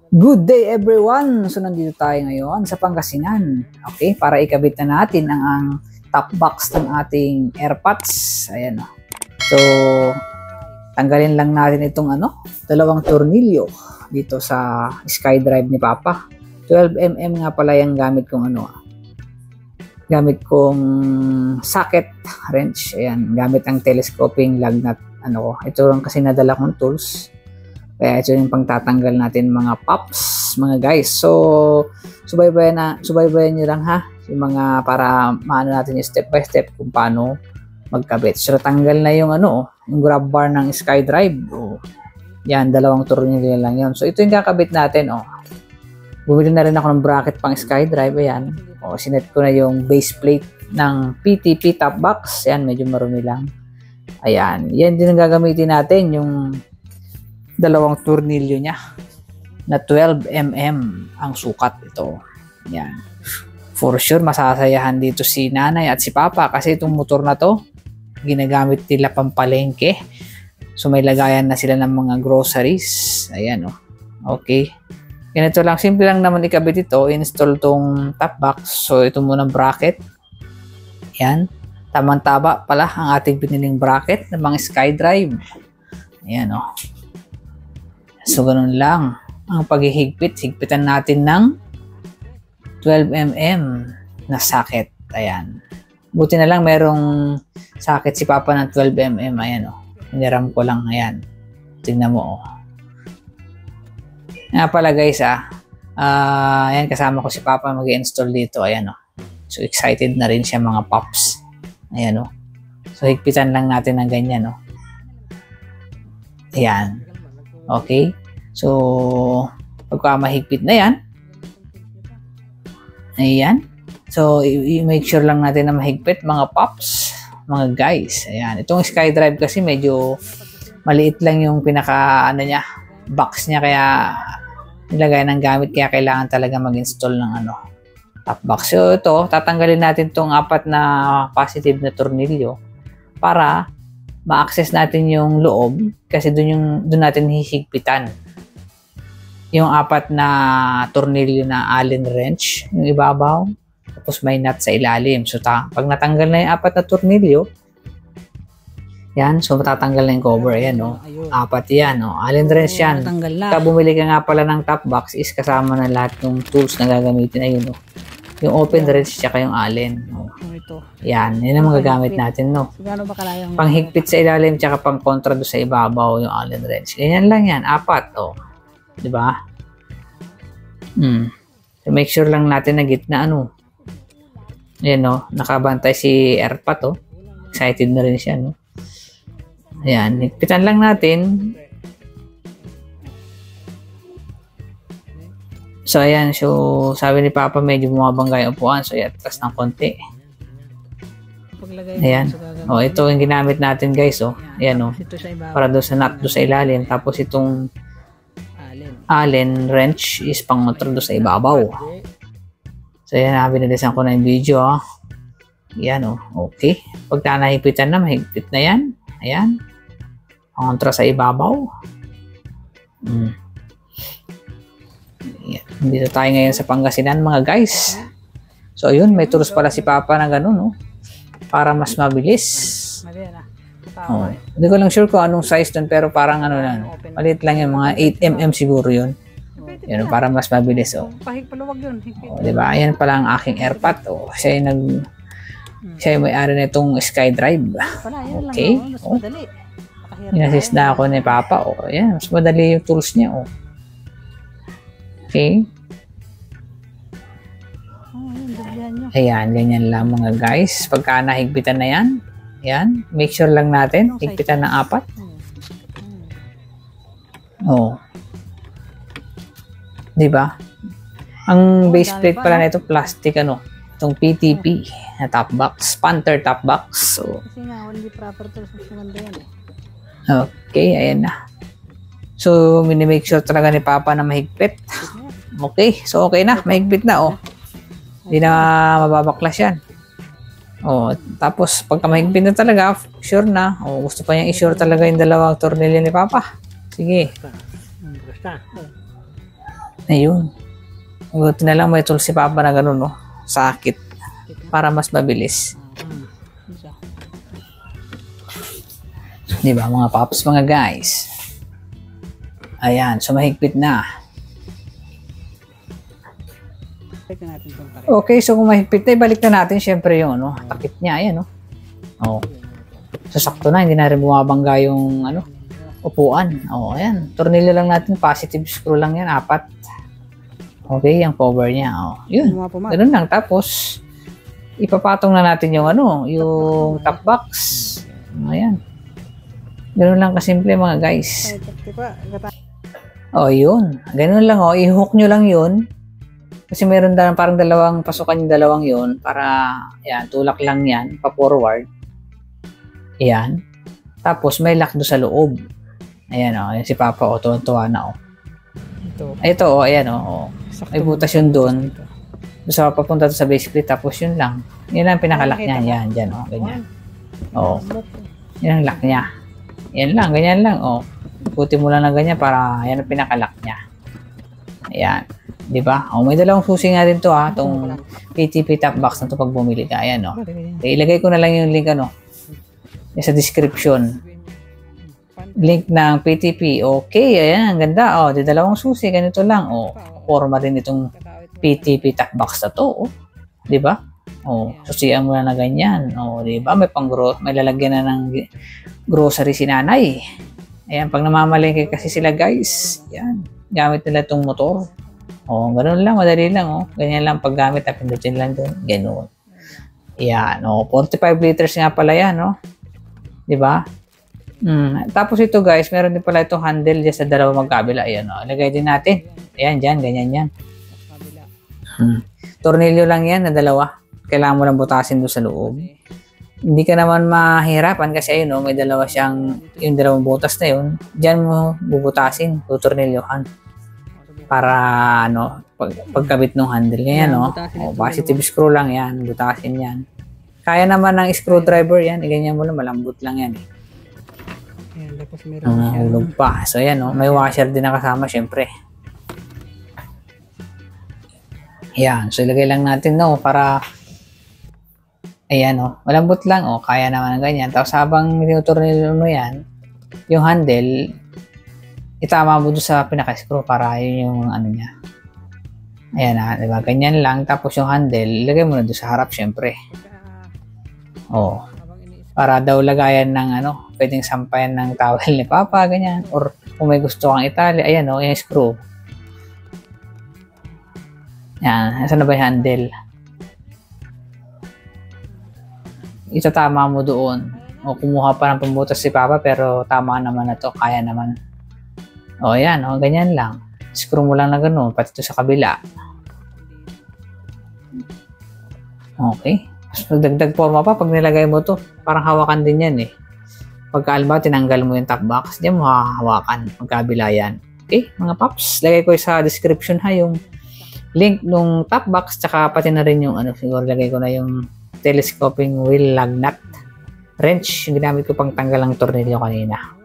Good day everyone! So nandito tayo ngayon sa Pangasinan. Okay, para ikabit na natin ang top box ng ating AirPods. Ayan o. So, tanggalin lang natin itong dalawang tornilyo dito sa SkyDrive ni Papa. 12mm nga pala yung gamit kong gamit kong socket wrench. Ayan, gamit ang telescoping lug nut. Ito lang kasi nadala kong tools. Kaya ito yung pangtatanggal natin mga pops, mga guys. So, subaybayan nyo lang ha. Yung mga para maano natin yung step by step kung paano magkabit. So, tanggal na yung yung grab bar ng SkyDrive. Yan, dalawang tornilyo lang yun. So, ito yung kakabit natin. Bumili na rin ako ng bracket pang SkyDrive. Ayan. Sinet ko na yung base plate ng PTP top box. Ayan, medyo marumi lang. Ayan. Yan din ang gagamitin natin. Yung dalawang tornilyo niya na 12mm ang sukat ito. Yan. For sure, masasayahan dito si nanay at si papa kasi itong motor na to, ginagamit nila pampalengke. So, may lagayan na sila ng mga groceries. Ayan Okay. Ganito lang. Simple lang naman ikabit ito. Install tong top box. So, ito muna bracket. Yan. Tamang-taba pala ang ating biniling bracket ng mga SkyDrive. Ayan So, ganun lang. Ang paghihigpit, higpitan natin ng 12mm na socket. Ayan. Buti na lang merong socket si Papa ng 12mm. Ayan Hiniram ko lang. Ayan. Tingnan mo Nga pala guys ayan, kasama ko si Papa mag-install dito. Ayan So, excited na rin siya mga pops. Ayan So, higpitan lang natin ng ganyan Ayan. Okay? So, pagka mahigpit na yan, ayan. So, i-make sure lang natin na mahigpit, mga pops, mga guys. Ayan. Itong SkyDrive kasi medyo maliit lang yung pinaka, box niya. Kaya, nilagay ng gamit. Kaya kailangan talaga mag-install ng top box. So, ito, tatanggalin natin itong 4 na positive na tornilyo para ma-access natin yung loob kasi doon natin hihigpitan yung 4 na tornilyo na Allen wrench yung ibabaw, tapos may nut sa ilalim. So pag natanggal na yung 4 na tornilyo yan, so matatanggal na yung cover. Ayan 4 yan Allen wrench yan. Kaya bumili ka nga pala ng top box is kasama na lahat ng tools na gagamitin. Ayun yung open wrench tsaka yung Allen. Yan ang mga gamit natin panghigpit sa ilalim tsaka pang kontra do sa ibabaw yung Allen wrench. Ganyan lang yan, 4 diba? So make sure lang natin na gitna Ayan nakabantay si AirPod excited na rin siya Ayan, higpitan lang natin. So, ayan. So, sabi ni Papa, medyo bumabangga yung upuan. So, iatras ng konti. Ayan. Ito yung ginamit natin, guys. Ayan, para doon sa nut doon sa ilalim. Tapos, itong Allen wrench is pang motor doon sa ibabaw. So, ayan. Binilisan ko na yung video. Ayan, okay. Pagka nahigpitan na, mahigpit na yan. Ayan. Kontra sa ibabaw. Dito tayo ngayon sa Pangasinan, mga guys. So, ayun, may tools pala si Papa na ganun, para mas mabilis. Hindi ko lang sure kung anong size dun, pero parang maliit lang yung mga 8mm siguro yun. Yun, para mas mabilis, diba? Ayan pala ang aking AirPod, siya yung may-ari na itong SkyDrive. Okay, inassist na ako ni Papa, ayan, mas madali yung tools niya, Okay. Ayan, ganyan lang mga guys. Pagka nahigpitan na yan, ayan, make sure lang natin, higpitan ng 4. Diba? Ang base plate pala na ito, plastic, itong PTP na top box, Panther top box. So, okay, ayan na. So, minimake sure talaga ni Papa na mahigpit. Okay, so okay na, mahigpit na Hindi na mababaklas yan. Tapos pagka mahigpit na talaga, sure na. Gusto pa niyang i-sure talaga yung dalawang tornilyo ni Papa. Sige. Ayun. Buti na lang may tool si Papa na ganun, no? Sakit. Para mas mabilis. Di ba mga paps, mga guys? Ayan, so mahigpit na. Okay, so kung mahigpit na, ibalik na natin syempre yung ano, takip niya, ayan, no? Oh. So sakto na, hindi na rin bumabangga yung ano, upuan. Oh, ayan. Tornilyo lang natin, positive screw lang yan, 4. Okay, yung cover niya. Oh, yun. Ganun lang. Tapos, ipapatong na natin yung ano, yung top box. Ayan. Ganun lang kasimple mga guys. Oh, yun. Ganun lang, oh. I-hook nyo lang yun. Kasi meron parang dalawang pasukan yung dalawang yun para, ayan, tulak lang yan, pa-forward. Ayan. Tapos, may lock do sa loob. Ayan, oh. Ayan si Papa, oh. Tuwan-tuwa na, oh. Ito, oh. Ayan, oh. May butas yun doon. Basta papunta sa base plate, tapos yun lang. Yun lang pinakalak niya. Yan, dyan, oh. Ganyan. Oh. Yan ang lock niya. Yan lang, ganyan lang, oh. Puti mo lang na ganyan para yan ang pinakalak niya. Ayan. Diba? Oh, may dalawang susi nga din to, ha. Itong PTP top box na to pag bumili ka. Ayan, oh. Okay, ilagay ko na lang yung link, ano. Sa description. Link ng PTP. Okay, ayan. Ang ganda. Oh, di dalawang susi. Ganito lang. Oh, forma din itong PTP top box na to. Oh. Diba? Oh, susian mo na ganyan. Oh, diba? May lalagyan na ng grocery si nanay. Ayan, pag namamalengke kasi sila guys, yan, gamit nila itong motor. Oh, ganoon lang, madali lang, oh. Ganyan lang paggamit, pindutin lang doon, ganoon. Yan, oh, 45 liters nga pala yan, oh. 'Di ba? Tapos ito guys, meron din pala itong handle diyan sa dalawa magkabila. Ayan, oh. Lagay din natin. Ayan, diyan, ganyan yan. Tornilyo lang yan na dalawa. Kailangan mo lang butasin doon sa loob. Hindi ka naman mahirapan kasi ayun, oh, may dalawa siyang, yung dalawang butas na yun, diyan mo bubutasin, tutornilyohan para ano, pagkabit ng handle niya, no? Oh, positive screw lang yan, butasin yan. Kaya naman ng screwdriver yan, ganyan mo lang, malambot lang yan. Hulog pa. So ayan, no? May washer din na kasama syempre. Yan, so ilagay lang natin, no, para ayan, oh, malambot lang, oh, kaya naman ng ganyan. Tapos habang tinutornilyo mo yan, yung handle, itama mo doon sa pinaka-screw para yun yung ano niya. Ayan, diba? Ganyan lang. Tapos yung handle, ilagay mo na doon sa harap, syempre. Oh, para daw lagayan ng ano, pwedeng sampayan ng towel ni Papa, ganyan. Or kung may gusto kang itali, ayan, oh, yung screw. Yan, saan na ba yung handle? Itatama mo doon. O kumuha pa ng pambutas si Papa pero tama naman na to, kaya naman. O yan, o ganyan lang. Screw mo lang na gano'n, pati ito sa kabila. Okay. So, dagdag forma pa pag nilagay mo to. Parang hawakan din yan eh. Pagka alba, tinanggal mo yung top box, diyan mo hawakan. Magkabila yan. Okay, mga paps. Lagay ko sa description ha yung link nung top box, tsaka pati na rin yung ano, siguro lagay ko na yung telescoping wheel lug nut wrench, yung ginamit ko pang tanggal ng tornilyo kanina.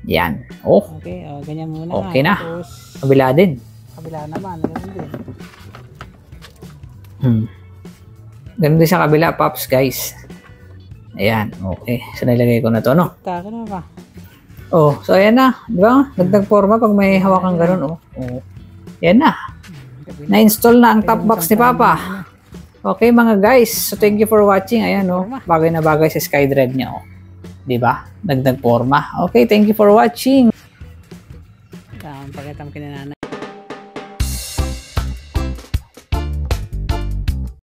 Yan. Oh. Okay, ganyan muna. Okay na. Tapos, kabila din. kabila naman, ganun din. Ganun din sa kabila, Pops, guys. Ayan. Okay. So, nilagay ko na to, no? Taka na ba? Oh, so ayan na. Di ba? Dagdag forma pag may hawakan ganun, oh. Oh. Ayan na. Na-install na ang top box ni Papa. Okay mga guys, so thank you for watching. Ayan, oh, bagay na bagay sa SkyDrive niya, oh. 'Di ba? Dagdag forma. Okay, thank you for watching. Pakita mo kina nanay.